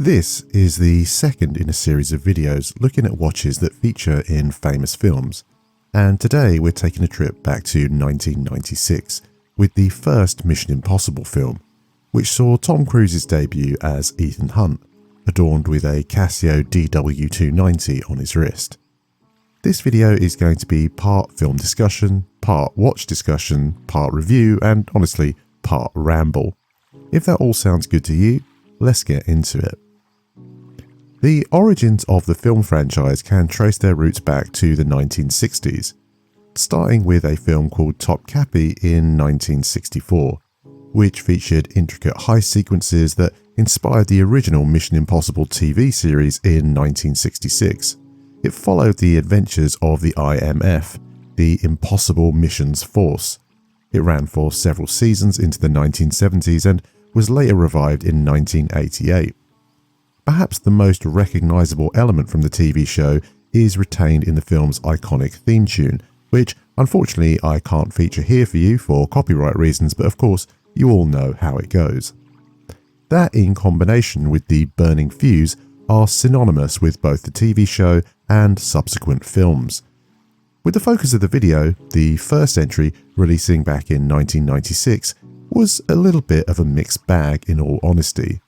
This is the second in a series of videos looking at watches that feature in famous films, and today we're taking a trip back to 1996 with the first Mission Impossible film, which saw Tom Cruise's debut as Ethan Hunt, adorned with a Casio DW290 on his wrist. This video is going to be part film discussion, part watch discussion, part review, and honestly, part ramble. If that all sounds good to you, let's get into it. The origins of the film franchise can trace their roots back to the 1960s, starting with a film called Topkapi in 1964, which featured intricate heist sequences that inspired the original Mission Impossible TV series in 1966. It followed the adventures of the IMF, the Impossible Missions Force. It ran for several seasons into the 1970s and was later revived in 1988. Perhaps the most recognisable element from the TV show is retained in the film's iconic theme tune, which unfortunately I can't feature here for you for copyright reasons, but of course you all know how it goes. That, in combination with the burning fuse, are synonymous with both the TV show and subsequent films. With the focus of the video, the first entry, releasing back in 1996, was a little bit of a mixed bag in all honesty.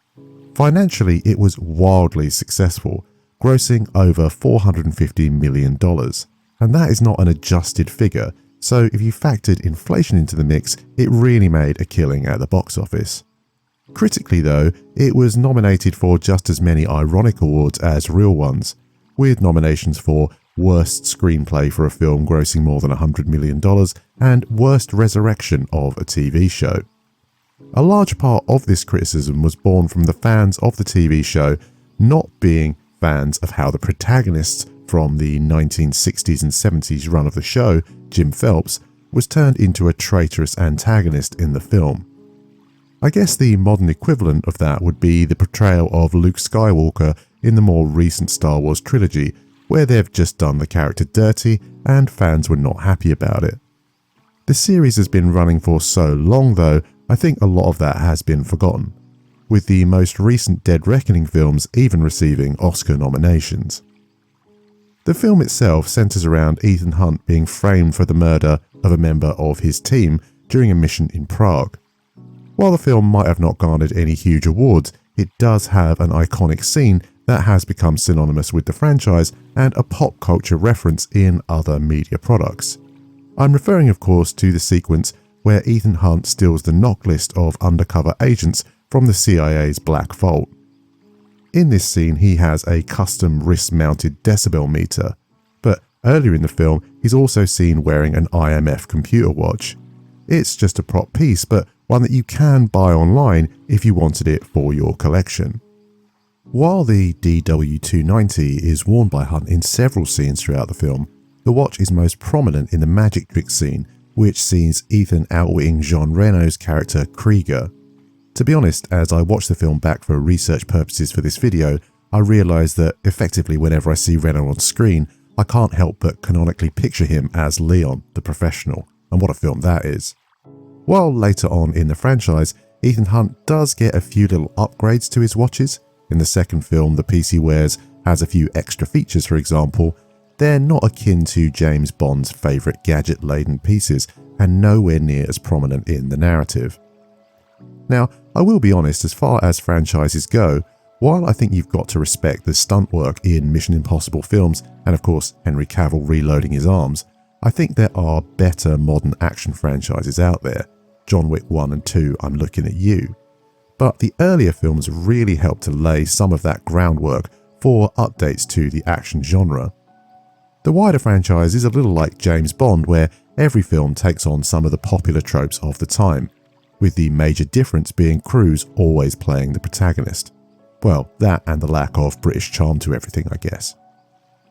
Financially, it was wildly successful, grossing over $450 million, and that is not an adjusted figure, so if you factored inflation into the mix, it really made a killing at the box office. Critically though, it was nominated for just as many ironic awards as real ones, with nominations for Worst Screenplay for a Film grossing more than $100 million and Worst Resurrection of a TV Show. A large part of this criticism was born from the fans of the TV show not being fans of how the protagonists from the 1960s and 70s run of the show, Jim Phelps, was turned into a traitorous antagonist in the film. I guess the modern equivalent of that would be the portrayal of Luke Skywalker in the more recent Star Wars trilogy, where they've just done the character dirty and fans were not happy about it. The series has been running for so long though, I think a lot of that has been forgotten, with the most recent Dead Reckoning films even receiving Oscar nominations. The film itself centres around Ethan Hunt being framed for the murder of a member of his team during a mission in Prague. While the film might have not garnered any huge awards, it does have an iconic scene that has become synonymous with the franchise and a pop culture reference in other media products. I'm referring of course to the sequence where Ethan Hunt steals the knock list of undercover agents from the CIA's Black Vault. In this scene he has a custom wrist-mounted decibel meter, but earlier in the film he's also seen wearing an IMF computer watch. It's just a prop piece, but one that you can buy online if you wanted it for your collection. While the DW290 is worn by Hunt in several scenes throughout the film, the watch is most prominent in the magic trick scene, which sees Ethan outwitting Jean Reno's character Krieger. To be honest, as I watched the film back for research purposes for this video, I realised that effectively whenever I see Reno on screen, I can't help but canonically picture him as Leon, the professional, and what a film that is. While later on in the franchise, Ethan Hunt does get a few little upgrades to his watches. In the second film, the piece he wears has a few extra features, for example. They're not akin to James Bond's favourite gadget-laden pieces and nowhere near as prominent in the narrative. Now, I will be honest, as far as franchises go, while I think you've got to respect the stunt work in Mission Impossible films and of course Henry Cavill reloading his arms, I think there are better modern action franchises out there. John Wick 1 and 2, I'm looking at you. But the earlier films really helped to lay some of that groundwork for updates to the action genre. The wider franchise is a little like James Bond, where every film takes on some of the popular tropes of the time, with the major difference being Cruise always playing the protagonist. Well, that and the lack of British charm to everything, I guess.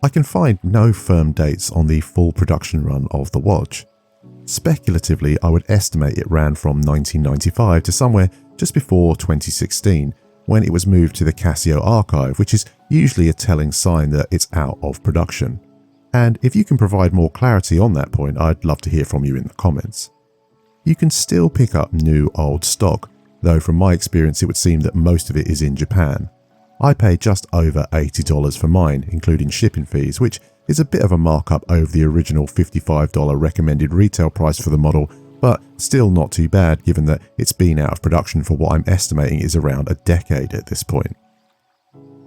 I can find no firm dates on the full production run of the watch. Speculatively, I would estimate it ran from 1995 to somewhere just before 2016, when it was moved to the Casio archive, which is usually a telling sign that it's out of production. And if you can provide more clarity on that point, I'd love to hear from you in the comments. You can still pick up new old stock, though from my experience it would seem that most of it is in Japan. I paid just over $80 for mine, including shipping fees, which is a bit of a markup over the original $55 recommended retail price for the model, but still not too bad given that it's been out of production for what I'm estimating is around a decade at this point.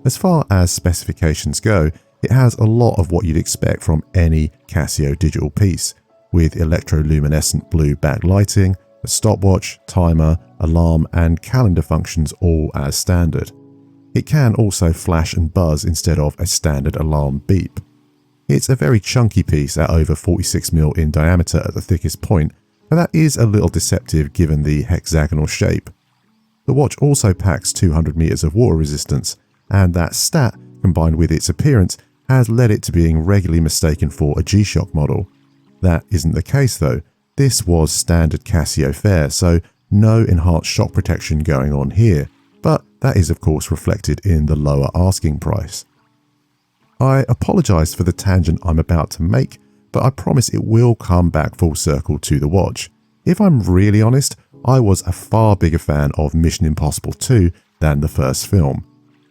As far as specifications go, it has a lot of what you'd expect from any Casio digital piece, with electroluminescent blue backlighting, a stopwatch, timer, alarm and calendar functions all as standard. It can also flash and buzz instead of a standard alarm beep. It's a very chunky piece at over 46mm in diameter at the thickest point, and that is a little deceptive given the hexagonal shape. The watch also packs 200 meters of water resistance, and that stat, combined with its appearance, has led it to being regularly mistaken for a G-Shock model. That isn't the case though. This was standard Casio fare, so no enhanced shock protection going on here, but that is of course reflected in the lower asking price. I apologise for the tangent I'm about to make, but I promise it will come back full circle to the watch. If I'm really honest, I was a far bigger fan of Mission Impossible 2 than the first film.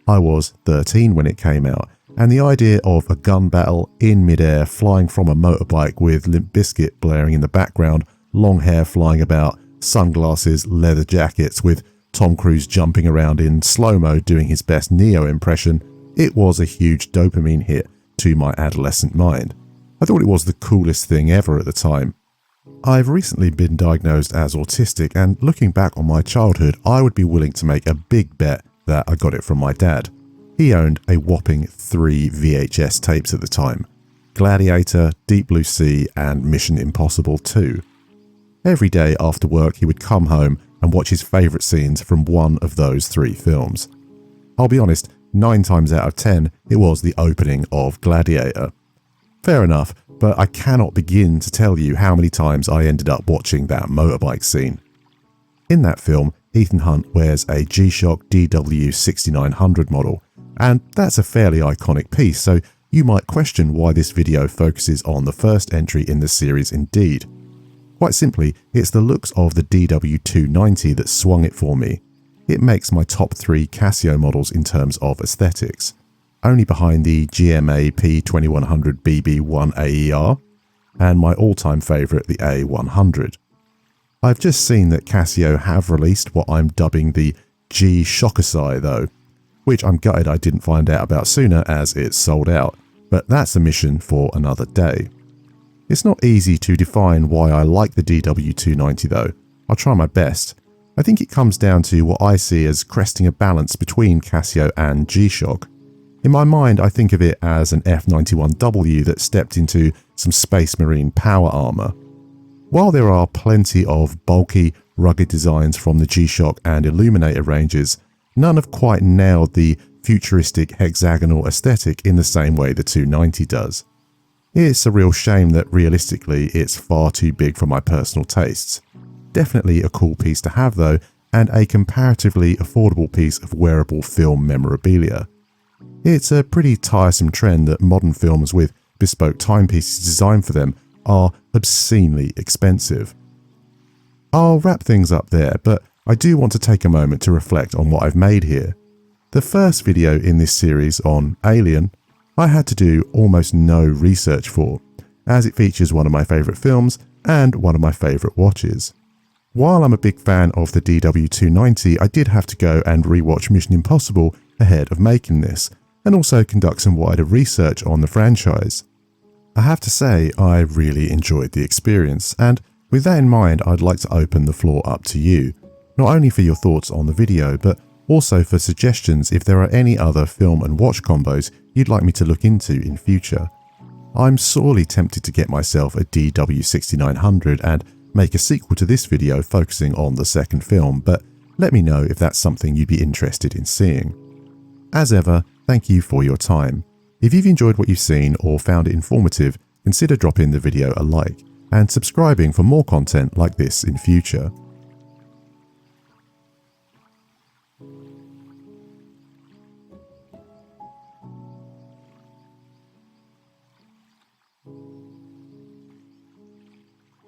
I was 13 when it came out, and the idea of a gun battle in midair flying from a motorbike with Limp Bizkit blaring in the background, long hair flying about, sunglasses, leather jackets with Tom Cruise jumping around in slow-mo doing his best Neo impression, it was a huge dopamine hit to my adolescent mind. I thought it was the coolest thing ever at the time. I've recently been diagnosed as autistic, and looking back on my childhood, I would be willing to make a big bet that I got it from my dad. He owned a whopping 3 VHS tapes at the time: Gladiator, Deep Blue Sea and Mission Impossible 2. Every day after work he would come home and watch his favourite scenes from one of those 3 films. I'll be honest, 9 times out of 10 it was the opening of Gladiator. Fair enough, but I cannot begin to tell you how many times I ended up watching that motorbike scene. In that film, Ethan Hunt wears a G-Shock DW290 model, and that's a fairly iconic piece, so you might question why this video focuses on the first entry in the series indeed. Quite simply, it's the looks of the DW290 that swung it for me. It makes my top 3 Casio models in terms of aesthetics, only behind the GMA P2100 BB1 AER, and my all-time favourite, the A100. I've just seen that Casio have released what I'm dubbing the G-Shockasai though, which I'm gutted I didn't find out about sooner as it's sold out, but that's a mission for another day. It's not easy to define why I like the DW290 though. I'll try my best. I think it comes down to what I see as cresting a balance between Casio and G-Shock. In my mind, I think of it as an F91W that stepped into some Space Marine power armour. While there are plenty of bulky, rugged designs from the G-Shock and Illuminator ranges, none have quite nailed the futuristic hexagonal aesthetic in the same way the 290 does. It's a real shame that realistically it's far too big for my personal tastes. Definitely a cool piece to have though, and a comparatively affordable piece of wearable film memorabilia. It's a pretty tiresome trend that modern films with bespoke timepieces designed for them are obscenely expensive. I'll wrap things up there, but I do want to take a moment to reflect on what I've made here. The first video in this series on Alien, I had to do almost no research for, as it features one of my favourite films and one of my favourite watches. While I'm a big fan of the DW290, I did have to go and rewatch Mission Impossible ahead of making this, and also conduct some wider research on the franchise. I have to say I really enjoyed the experience, and with that in mind I'd like to open the floor up to you, not only for your thoughts on the video, but also for suggestions if there are any other film and watch combos you'd like me to look into in future. I'm sorely tempted to get myself a DW6900 and make a sequel to this video focusing on the second film, but let me know if that's something you'd be interested in seeing. As ever, thank you for your time. If you've enjoyed what you've seen or found it informative, consider dropping the video a like and subscribing for more content like this in future.